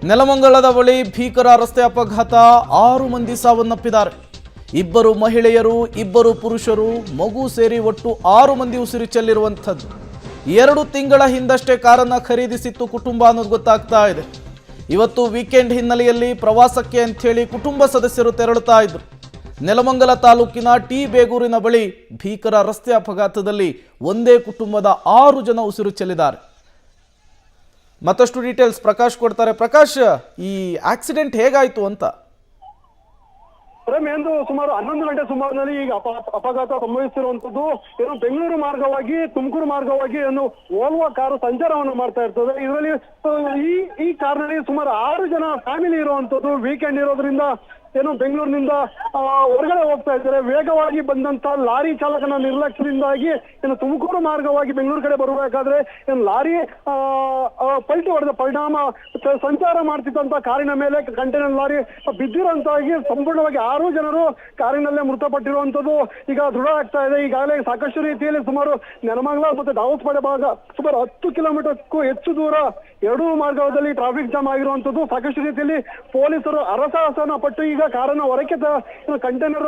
ನೆಲಮಂಗಲದ ಬಳಿ ಭೀಕರ ರಸ್ತೆ ಅಪಘಾತ, 6 ಮಂದಿ ಸಾವನ್ನಪ್ಪಿದ್ದಾರೆ. 2 ಮಹಿಳೆಯರು, 2 ಪುರುಷರು, ಮಗು ಸೇರಿ ಒಟ್ಟು 6 ಮಂದಿ ಉಸಿರು ಚೆಲ್ಲಿರುವಂಥದ್ದು. 2 ತಿಂಗಳ ಹಿಂದಷ್ಟೇ ಕಾರನ್ನು ಖರೀದಿಸಿತ್ತು ಕುಟುಂಬ ಅನ್ನೋದು ಗೊತ್ತಾಗ್ತಾ ಇದೆ. ಇವತ್ತು ವೀಕೆಂಡ್ ಹಿನ್ನೆಲೆಯಲ್ಲಿ ಪ್ರವಾಸಕ್ಕೆ ಅಂಥೇಳಿ ಕುಟುಂಬ ಸದಸ್ಯರು ತೆರಳುತ್ತಾ ಇದ್ರು. ನೆಲಮಂಗಲ ತಾಲೂಕಿನ ಟಿ ಬೇಗೂರಿನ ಬಳಿ ಭೀಕರ ರಸ್ತೆ ಅಪಘಾತದಲ್ಲಿ ಒಂದೇ ಕುಟುಂಬದ 6 ಜನ ಉಸಿರು ಚೆಲ್ಲಿದ್ದಾರೆ. ಮತ್ತಷ್ಟು ಡೀಟೇಲ್ಸ್ ಪ್ರಕಾಶ್ ಕೊಡ್ತಾರೆ. ಪ್ರಕಾಶ್, ಈ ಆಕ್ಸಿಡೆಂಟ್ ಹೇಗಾಯ್ತು ಅಂತ? ಎಂದು ಸುಮಾರು 11 ಗಂಟೆ ಸುಮಾರಿನಲ್ಲಿ ಈಗ ಅಪಘಾತ ಸಂಭವಿಸಿರುವಂತದ್ದು. ಏನು ಬೆಂಗಳೂರು ಮಾರ್ಗವಾಗಿ ತುಮಕೂರು ಮಾರ್ಗವಾಗಿ ಏನು ಓಲ್ವಾ ಕಾರು ಸಂಚಾರವನ್ನು ಮಾಡ್ತಾ ಇರ್ತದೆ. ಇದರಲ್ಲಿ ಈ ಕಾರ್ನಲ್ಲಿ ಸುಮಾರು 6 ಜನ ಫ್ಯಾಮಿಲಿ ಇರುವಂತದ್ದು. ವೀಕೆಂಡ್ ಇರೋದ್ರಿಂದ ಏನು ಬೆಂಗಳೂರಿನಿಂದ ಹೊರಗಡೆ ಹೋಗ್ತಾ ಇದ್ದಾರೆ. ವೇಗವಾಗಿ ಬಂದಂತ ಲಾರಿ ಚಾಲಕನ ನಿರ್ಲಕ್ಷ್ಯದಿಂದಾಗಿ ಏನು ತುಮಕೂರು ಮಾರ್ಗವಾಗಿ ಬೆಂಗಳೂರು ಕಡೆ ಬರಬೇಕಾದ್ರೆ ಏನು ಲಾರಿ ಪಲ್ಟಿ ಹೊಡೆದ ಪರಿಣಾಮ ಸಂಚಾರ ಮಾಡ್ತಿದ್ದಂತ ಕಾರಿನ ಮೇಲೆ ಕಂಟೈನರ್ ಲಾರಿ ಬಿದ್ದಿರುವಂತಾಗಿ ಸಂಪೂರ್ಣವಾಗಿ 6 ಜನರು ಕಾರಿನಲ್ಲೇ ಮೃತಪಟ್ಟಿರುವಂತದ್ದು ಈಗ ದೃಢ ಆಗ್ತಾ ಇದೆ. ಈಗಾಗಲೇ ಸಾಕಷ್ಟು ರೀತಿಯಲ್ಲಿ ಸುಮಾರು ನೆಲಮಂಗಲ ಮತ್ತು ದಾವಸ್ಪೇಟೆ ಭಾಗ ಸುಮಾರು 10 ಕಿಲೋಮೀಟರ್ಗೂ ಹೆಚ್ಚು ದೂರ ಎರಡೂ ಮಾರ್ಗದಲ್ಲಿ ಟ್ರಾಫಿಕ್ ಜಾಮ್ ಆಗಿರುವಂತದ್ದು. ಸಾಕಷ್ಟು ರೀತಿಯಲ್ಲಿ ಪೊಲೀಸರು ಹರಸಾಹಸನ ಪಟ್ಟು ಈಗ ಕಾರನ್ನ ಹೊರಕ್ಕೆ ಕಂಟೈನರ್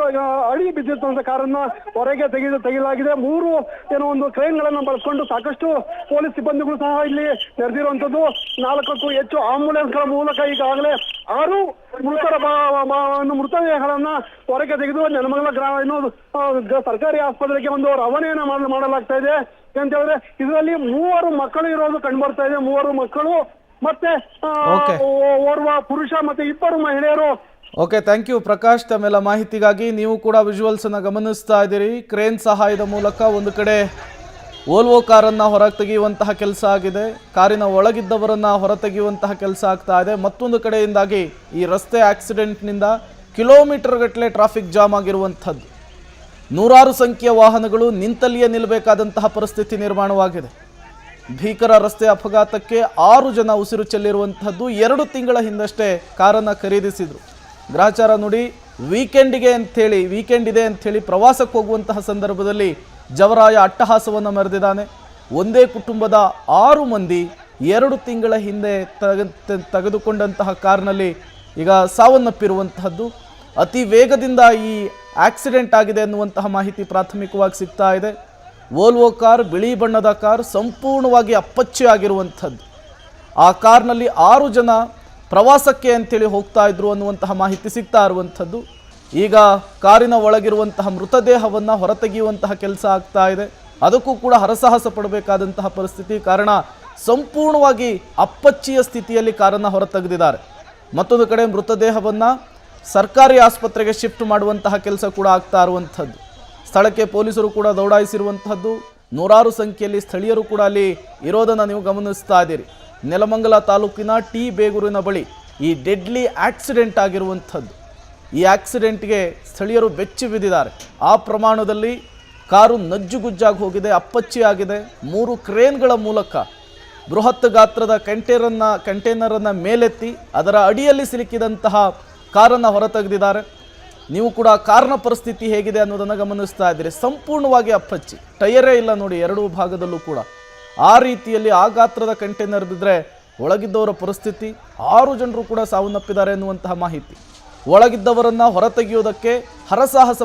ಅಡಿ ಬಿದ್ದಿರ್ತಂತ ಕಾರನ್ನ ಹೊರಗೆ ತೆಗೆಯಲಾಗಿದೆ. 3 ಏನೋ ಒಂದು ಕ್ರೇನ್ ಗಳನ್ನ ಬಳಸ್ಕೊಂಡು ಸಾಕಷ್ಟು ಪೊಲೀಸ್ ಸಿಬ್ಬಂದಿಗಳು ಸಹ ಇಲ್ಲಿ ನೆರೆದಿರುವಂತದ್ದು. 4ಕ್ಕೂ ಹೆಚ್ಚು ಆಂಬುಲೆನ್ಸ್ ಗಳ ಮೂಲಕ ಈಗಾಗಲೇ 6 ಮೃತದೇಹಗಳನ್ನ ಹೊರಗೆ ತೆಗೆದು ನೆಲಮಂಗಲ ಸರ್ಕಾರಿ ಆಸ್ಪತ್ರೆಗೆ ಒಂದು ರವಾನೆಯನ್ನ ಮಾಡಲಾಗ್ತಾ ಇದೆ ಅಂತ ಹೇಳಿದ್ರೆ ಇದರಲ್ಲಿ 3 ಮಕ್ಕಳು ಇರೋದು ಕಂಡು ಬರ್ತಾ ಇದೆ. 3 ಮಕ್ಕಳು ಮತ್ತೆ ಓರ್ವ ಪುರುಷ ಮತ್ತೆ 2 ಮಹಿಳೆಯರು. ಓಕೆ, ಥ್ಯಾಂಕ್ ಯು ಪ್ರಕಾಶ್ ತಮ್ಮೆಲ್ಲ ಮಾಹಿತಿಗಾಗಿ. ನೀವು ಕೂಡ ವಿಜುವಲ್ಸ್ ಅನ್ನ ಗಮನಿಸ್ತಾ ಇದ್ದೀರಿ. ಕ್ರೇನ್ ಸಹಾಯದ ಮೂಲಕ ಒಂದು ಕಡೆ ಓಲ್ವೋ ಕಾರನ್ನು ಹೊರಗೆ ತೆಗೆಯುವಂತಹ ಕೆಲಸ ಆಗಿದೆ, ಕಾರಿನ ಒಳಗಿದ್ದವರನ್ನು ಹೊರತೆಗೆಯುವಂತಹ ಕೆಲಸ ಆಗ್ತಾ ಇದೆ. ಮತ್ತೊಂದು ಕಡೆಯಿಂದಾಗಿ ಈ ರಸ್ತೆ ಆಕ್ಸಿಡೆಂಟ್ನಿಂದ ಕಿಲೋಮೀಟರ್ ಗಟ್ಟಲೆ ಟ್ರಾಫಿಕ್ ಜಾಮ್ ಆಗಿರುವಂಥದ್ದು. 100 ಸಂಖ್ಯೆಯ ವಾಹನಗಳು ನಿಂತಲ್ಲಿಯೇ ನಿಲ್ಲಬೇಕಾದಂತಹ ಪರಿಸ್ಥಿತಿ ನಿರ್ಮಾಣವಾಗಿದೆ. ಭೀಕರ ರಸ್ತೆ ಅಪಘಾತಕ್ಕೆ 6 ಜನ ಉಸಿರು ಚೆಲ್ಲಿರುವಂಥದ್ದು. 2 ತಿಂಗಳ ಹಿಂದಷ್ಟೇ ಕಾರನ್ನು ಖರೀದಿಸಿದರು. ಗ್ರಾಚಾರ ನೋಡಿ, ವೀಕೆಂಡ್ ಇದೆ ಅಂಥೇಳಿ ಪ್ರವಾಸಕ್ಕೆ ಹೋಗುವಂತಹ ಸಂದರ್ಭದಲ್ಲಿ ಜವರಾಯ ಅಟ್ಟಹಾಸವನ್ನು ಮೆರೆದಿದ್ದಾನೆ. ಒಂದೇ ಕುಟುಂಬದ 6 ಮಂದಿ 2 ತಿಂಗಳ ಹಿಂದೆ ತೆಗೆದುಕೊಂಡಂತಹ ಕಾರ್ನಲ್ಲಿ ಈಗ ಸಾವನ್ನಪ್ಪಿರುವಂತಹದ್ದು. ಅತಿ ವೇಗದಿಂದ ಈ ಆಕ್ಸಿಡೆಂಟ್ ಆಗಿದೆ ಅನ್ನುವಂತಹ ಮಾಹಿತಿ ಪ್ರಾಥಮಿಕವಾಗಿ ಸಿಗ್ತಾ ಇದೆ. ವೋಲ್ವೋ ಕಾರ್, ಬಿಳಿ ಬಣ್ಣದ ಕಾರ್, ಸಂಪೂರ್ಣವಾಗಿ ಅಪ್ಪಚ್ಚೆ ಆಗಿರುವಂಥದ್ದು. ಆ ಕಾರ್ನಲ್ಲಿ 6 ಜನ ಪ್ರವಾಸಕ್ಕೆ ಅಂತೇಳಿ ಹೋಗ್ತಾ ಇದ್ರು ಅನ್ನುವಂತಹ ಮಾಹಿತಿ ಸಿಗ್ತಾ ಇರುವಂಥದ್ದು. ಈಗ ಕಾರಿನ ಒಳಗಿರುವಂತಹ ಮೃತದೇಹವನ್ನು ಹೊರತೆಗೆಯುವಂತಹ ಕೆಲಸ ಆಗ್ತಾ ಇದೆ. ಅದಕ್ಕೂ ಕೂಡ ಹರಸಾಹಸ ಪಡಬೇಕಾದಂತಹ ಪರಿಸ್ಥಿತಿ. ಕಾರಣ ಸಂಪೂರ್ಣವಾಗಿ ಅಪ್ಪಚ್ಚಿಯ ಸ್ಥಿತಿಯಲ್ಲಿ ಕಾರನ್ನು ಹೊರತೆಗೆದಿದ್ದಾರೆ. ಮತ್ತೊಂದು ಕಡೆ ಮೃತದೇಹವನ್ನು ಸರ್ಕಾರಿ ಆಸ್ಪತ್ರೆಗೆ ಶಿಫ್ಟ್ ಮಾಡುವಂತಹ ಕೆಲಸ ಕೂಡ ಆಗ್ತಾ ಇರುವಂಥದ್ದು. ಸ್ಥಳಕ್ಕೆ ಪೊಲೀಸರು ಕೂಡ ದೌಡಾಯಿಸಿರುವಂಥದ್ದು. 100 ಸಂಖ್ಯೆಯಲ್ಲಿ ಸ್ಥಳೀಯರು ಕೂಡ ಅಲ್ಲಿ ಇರೋದನ್ನು ನೀವು ಗಮನಿಸ್ತಾ ಇದ್ದೀರಿ. ನೆಲಮಂಗಲ ತಾಲೂಕಿನ ಟಿ ಬೇಗೂರಿನ ಬಳಿ ಈ ಡೆಡ್ಲಿ ಆಕ್ಸಿಡೆಂಟ್ ಆಗಿರುವಂಥದ್ದು. ಈ ಆಕ್ಸಿಡೆಂಟ್ಗೆ ಸ್ಥಳೀಯರು ಬೆಚ್ಚಿ ಬಿದ್ದಿದ್ದಾರೆ. ಆ ಪ್ರಮಾಣದಲ್ಲಿ ಕಾರು ನಜ್ಜುಗುಜ್ಜಾಗಿ ಹೋಗಿದೆ, ಅಪ್ಪಚ್ಚಿ ಆಗಿದೆ. 3 ಕ್ರೇನ್ಗಳ ಮೂಲಕ ಬೃಹತ್ ಗಾತ್ರದ ಕಂಟೈನರನ್ನು ಮೇಲೆತ್ತಿ ಅದರ ಅಡಿಯಲ್ಲಿ ಸಿಲುಕಿದಂತಹ ಕಾರನ್ನು ಹೊರತೆಗೆದಿದ್ದಾರೆ. ನೀವು ಕೂಡ ಕಾರ್ನ ಪರಿಸ್ಥಿತಿ ಹೇಗಿದೆ ಅನ್ನೋದನ್ನು ಗಮನಿಸ್ತಾ ಇದ್ದೀರಿ. ಸಂಪೂರ್ಣವಾಗಿ ಅಪ್ಪಚ್ಚಿ, ಟಯರೇ ಇಲ್ಲ ನೋಡಿ 2 ಭಾಗದಲ್ಲೂ ಕೂಡ. ಆ ರೀತಿಯಲ್ಲಿ ಆ ಗಾತ್ರದ ಕಂಟೈನರ್ ಬಿದ್ದರೆ ಒಳಗಿದ್ದವರ ಪರಿಸ್ಥಿತಿ. 6 ಜನರು ಕೂಡ ಸಾವನ್ನಪ್ಪಿದ್ದಾರೆ ಎನ್ನುವಂತಹ ಮಾಹಿತಿ. ಒಳಗಿದ್ದವರನ್ನು ಹೊರತೆಗೆಯುವುದಕ್ಕೆ ಹರಸಾಹಸ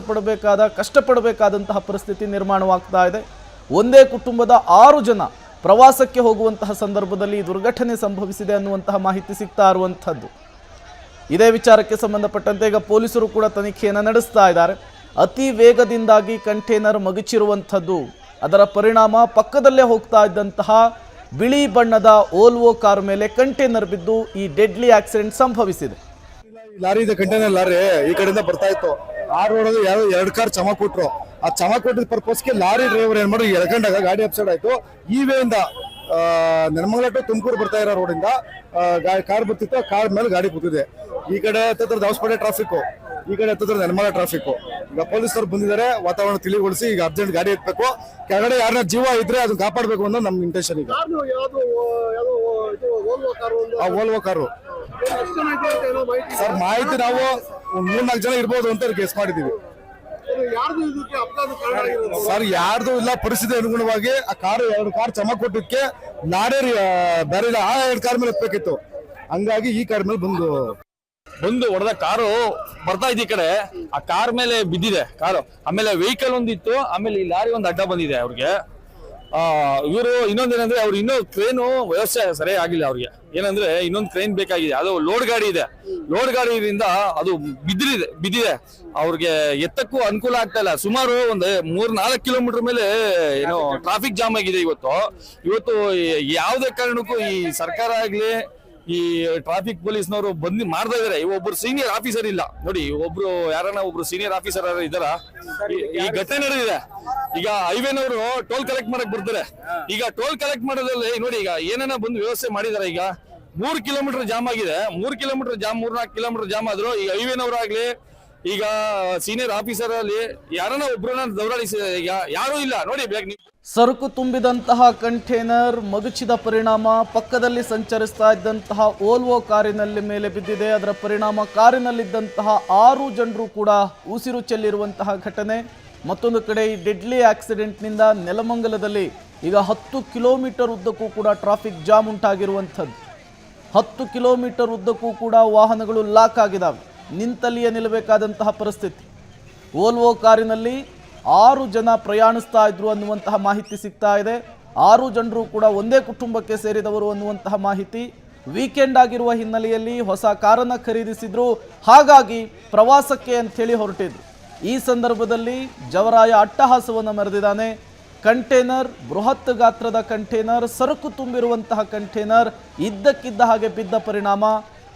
ಕಷ್ಟಪಡಬೇಕಾದಂತಹ ಪರಿಸ್ಥಿತಿ ನಿರ್ಮಾಣವಾಗ್ತಾ ಇದೆ. ಒಂದೇ ಕುಟುಂಬದ 6 ಜನ ಪ್ರವಾಸಕ್ಕೆ ಹೋಗುವಂತಹ ಸಂದರ್ಭದಲ್ಲಿ ದುರ್ಘಟನೆ ಸಂಭವಿಸಿದೆ ಅನ್ನುವಂತಹ ಮಾಹಿತಿ ಸಿಗ್ತಾ ಇರುವಂಥದ್ದು. ಇದೇ ವಿಚಾರಕ್ಕೆ ಸಂಬಂಧಪಟ್ಟಂತೆ ಈಗ ಪೊಲೀಸರು ಕೂಡ ತನಿಖೆಯನ್ನು ನಡೆಸ್ತಾ ಇದ್ದಾರೆ. ಅತಿ ವೇಗದಿಂದಾಗಿ ಕಂಟೈನರ್ ಮಗುಚಿರುವಂಥದ್ದು. ಅದರ ಪರಿಣಾಮ ಪಕ್ಕದಲ್ಲೇ ಹೋಗ್ತಾ ಇದ್ದಂತಹ ಬಿಳಿ ಬಣ್ಣದ ಓಲ್ವೋ ಕಾರ್ ಮೇಲೆ ಕಂಟೈನರ್ ಬಿದ್ದು ಈ ಡೆಡ್ಲಿ ಆಕ್ಸಿಡೆಂಟ್ ಸಂಭವಿಸಿದೆ. ಲಾರಿ ಇದೆ, ಕಂಟೈನರ್ ಲಾರಿ ಈ ಕಡೆಯಿಂದ ಬರ್ತಾ ಇತ್ತು. ಆ ರೋಡ್ 2 ಕಾರ್ ಚಮಕ್ ಕೊಟ್ರು. ಆ ಚಮಕ್ ಕೊಟ್ಟಿದ್ದ ಪರ್ಪಸ್ಗೆ ಲಾರಿ ಡ್ರೈವರ್ ಏನ್ ಮಾಡಿ ಎಳ್ಕೊಂಡಾಗ ಗಾಡಿ ಅಪ್ಸೈಡ್ ಆಯ್ತು. ಈ ವೇಯಿಂದ ನೆಲಮಂಗಲ ಟು ತುಮಕೂರು ಬರ್ತಾ ಇರೋ ರೋಡಿಂದ ಕಾರ್ ಬರ್ತಿತ್ತು. ಕಾರ್ ಮೇಲೆ ಗಾಡಿ ಕೂತಿದೆ. ಈ ಕಡೆ ಹತ್ತಿರ ದಾವಸ್ಪೇಟೆ ಟ್ರಾಫಿಕ್, ಈ ಕಡೆ ಹತ್ತಿರ ನೆಲಮಂಗಲ ಟ್ರಾಫಿಕ್. ಈಗ ಪೊಲೀಸರು ಬಂದಿದ್ದಾರೆ, ವಾತಾವರಣ ತಿಳಿಗೊಳಿಸಿ ಈಗ ಅರ್ಜೆಂಟ್ ಗಾಡಿ ಎತ್ತಬೇಕು. ಕೆಳಗಡೆ ಯಾರನ್ನ ಜೀವ ಇದ್ರೆ ಅದನ್ನ ಕಾಪಾಡಬೇಕು ಅನ್ನೋ ನಮ್ ಇಂಟೆನ್ಷನ್. ಈಗ ಓಲ್ವೋ ಕಾರು ಸರ್ ಮಾಹಿತಿ ನಾವು 3-4 ಜನ ಇರ್ಬೋದು ಅಂತ ಗೆಸ್ ಮಾಡಿದೀವಿ. ಸರ್ ಯಾರ್ದು ಇಲ್ಲ, ಪರಿಸ್ಥಿತಿ ಅನುಗುಣವಾಗಿ ಆ ಕಾರು 2 ಕಾರ್ ಚಮಕ್ ಕೊಟ್ಟಿದ್ಕೆ ಲಾರಿ ಬೇರೆ ಆ 2 ಕಾರ್ ಮೇಲೆ ಎತ್ತಬೇಕಿತ್ತು. ಹಂಗಾಗಿ ಈ ಕಾರ್ ಮೇಲೆ ಬಂದು ಹೊಡೆದ ಕಾರು ಬರ್ತಾ ಇದ್ದ ಈ ಕಡೆ, ಆ ಕಾರ್ ಮೇಲೆ ಬಿದ್ದಿದೆ ಕಾರು. ಆಮೇಲೆ ವೆಹಿಕಲ್ ಒಂದಿತ್ತು, ಆಮೇಲೆ ಈ ಲಾರಿ ಒಂದು ಅಡ್ಡ ಬಂದಿದೆ ಅವ್ರಿಗೆ. ಇವರು ಇನ್ನೊಂದೇನಂದ್ರೆ ಅವ್ರು ಇನ್ನೂ ಕ್ರೇನು ವ್ಯವಸ್ಥೆ ಸರಿಯಾಗಿ ಆಗಿಲ್ಲ ಅವ್ರಿಗೆ. ಏನಂದ್ರೆ ಇನ್ನೊಂದು ಕ್ರೇನ್ ಬೇಕಾಗಿದೆ, ಅದು ಲೋಡ್ ಗಾಡಿ ಇದೆ. ಲೋಡ್ ಗಾಡಿಯಿಂದ ಅದು ಬಿದ್ದಿದೆ. ಅವ್ರಿಗೆ ಎತ್ತಕ್ಕೂ ಅನುಕೂಲ ಆಗ್ತಾ ಇಲ್ಲ. ಸುಮಾರು ಒಂದು 3-4 ಕಿಲೋಮೀಟರ್ ಮೇಲೆ ಏನೋ ಟ್ರಾಫಿಕ್ ಜಾಮ್ ಆಗಿದೆ ಇವತ್ತು. ಯಾವುದೇ ಕಾರಣಕ್ಕೂ ಈ ಸರ್ಕಾರ ಆಗ್ಲಿ ಈ ಟ್ರಾಫಿಕ್ ಪೊಲೀಸ್ನವರು ಬಂದು ಮಾಡ್ತಾ ಇದಾರೆ. ಒಬ್ರು ಸೀನಿಯರ್ ಆಫೀಸರ್ ಇಲ್ಲ ನೋಡಿ, ಒಬ್ರು ಸೀನಿಯರ್ ಆಫೀಸರ್ ಇದಾರ. ಈ ಘಟನೆ ನಡೆದಿದೆ. ಈಗ ಹೈವೇನವರು ಟೋಲ್ ಕಲೆಕ್ಟ್ ಮಾಡಕ್ ಬರ್ತಾರೆ. ಈಗ ಟೋಲ್ ಕಲೆಕ್ಟ್ ಮಾಡೋದ್ರಲ್ಲಿ ನೋಡಿ, ಈಗ ಏನೇನ ಬಂದು ವ್ಯವಸ್ಥೆ ಮಾಡಿದಾರೆ. ಈಗ 3 ಕಿಲೋಮೀಟರ್ ಜಾಮ್ ಆಗಿದೆ. 3 ಕಿಲೋಮೀಟರ್ ಜಾಮ್, 3-4 ಕಿಲೋಮೀಟರ್ ಜಾಮ್ ಆದ್ರು ಈಗ ಹೈವೇನವರಾಗ್ಲಿ, ಈಗ ಸೀನಿಯರ್ ಆಫೀಸರ್ ಅಲ್ಲಿ ಯಾರನ್ನ ಒಬ್ರನ್ನ ದೌರಾಳಿಸಿ, ಈಗ ಯಾರು ಇಲ್ಲ ನೋಡಿ. ಸರಕು ತುಂಬಿದಂತಹ ಕಂಟೈನರ್ ಮಗುಚಿದ ಪರಿಣಾಮ ಪಕ್ಕದಲ್ಲಿ ಸಂಚರಿಸ್ತಾ ಇದ್ದಂತಹ ಓಲ್ವೋ ಕಾರಿನಲ್ಲಿ ಮೇಲೆ ಬಿದ್ದಿದೆ. ಅದರ ಪರಿಣಾಮ ಕಾರಿನಲ್ಲಿದ್ದಂತಹ 6 ಜನರು ಕೂಡ ಉಸಿರು ಚೆಲ್ಲಿರುವಂತಹ ಘಟನೆ. ಮತ್ತೊಂದು ಕಡೆ ಈ ಡೆಡ್ಲಿ ಆಕ್ಸಿಡೆಂಟ್ನಿಂದ ನೆಲಮಂಗಲದಲ್ಲಿ ಈಗ 10 ಕಿಲೋಮೀಟರ್ ಉದ್ದಕ್ಕೂ ಕೂಡ ಟ್ರಾಫಿಕ್ ಜಾಮ್ ಉಂಟಾಗಿರುವಂಥದ್ದು. 10 ಕಿಲೋಮೀಟರ್ ಉದ್ದಕ್ಕೂ ಕೂಡ ವಾಹನಗಳು ಲಾಕ್ ಆಗಿದ್ದಾವೆ, ನಿಂತಲ್ಲಿಯೇ ನಿಲ್ಲಬೇಕಾದಂತಹ ಪರಿಸ್ಥಿತಿ. ಓಲ್ವೋ ಕಾರಿನಲ್ಲಿ 6 ಜನ ಪ್ರಯಾಣಿಸ್ತಾ ಇದ್ರು ಅನ್ನುವಂತಹ ಮಾಹಿತಿ ಸಿಗ್ತಾ ಇದೆ. 6 ಜನರು ಕೂಡ ಒಂದೇ ಕುಟುಂಬಕ್ಕೆ ಸೇರಿದವರು ಅನ್ನುವಂತಹ ಮಾಹಿತಿ. ವೀಕೆಂಡ್ ಆಗಿರುವ ಹಿನ್ನೆಲೆಯಲ್ಲಿ ಹೊಸ ಕಾರನ್ನು ಖರೀದಿಸಿದ್ರು, ಹಾಗಾಗಿ ಪ್ರವಾಸಕ್ಕೆ ಅಂಥೇಳಿ ಹೊರಟಿದ್ರು. ಈ ಸಂದರ್ಭದಲ್ಲಿ ಜವರಾಯ ಅಟ್ಟಹಾಸವನ್ನು ಮೆರೆದಿದ್ದಾನೆ. ಕಂಟೈನರ್, ಬೃಹತ್ ಗಾತ್ರದ ಕಂಟೈನರ್, ಸರಕು ತುಂಬಿರುವಂತಹ ಕಂಟೈನರ್ ಇದ್ದಕ್ಕಿದ್ದ ಹಾಗೆ ಬಿದ್ದ ಪರಿಣಾಮ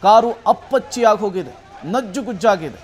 ಕಾರು ಅಪ್ಪಚ್ಚಿಯಾಗಿ ಹೋಗಿದೆ, ನಜ್ಜುಗುಜ್ಜಾಗಿದೆ.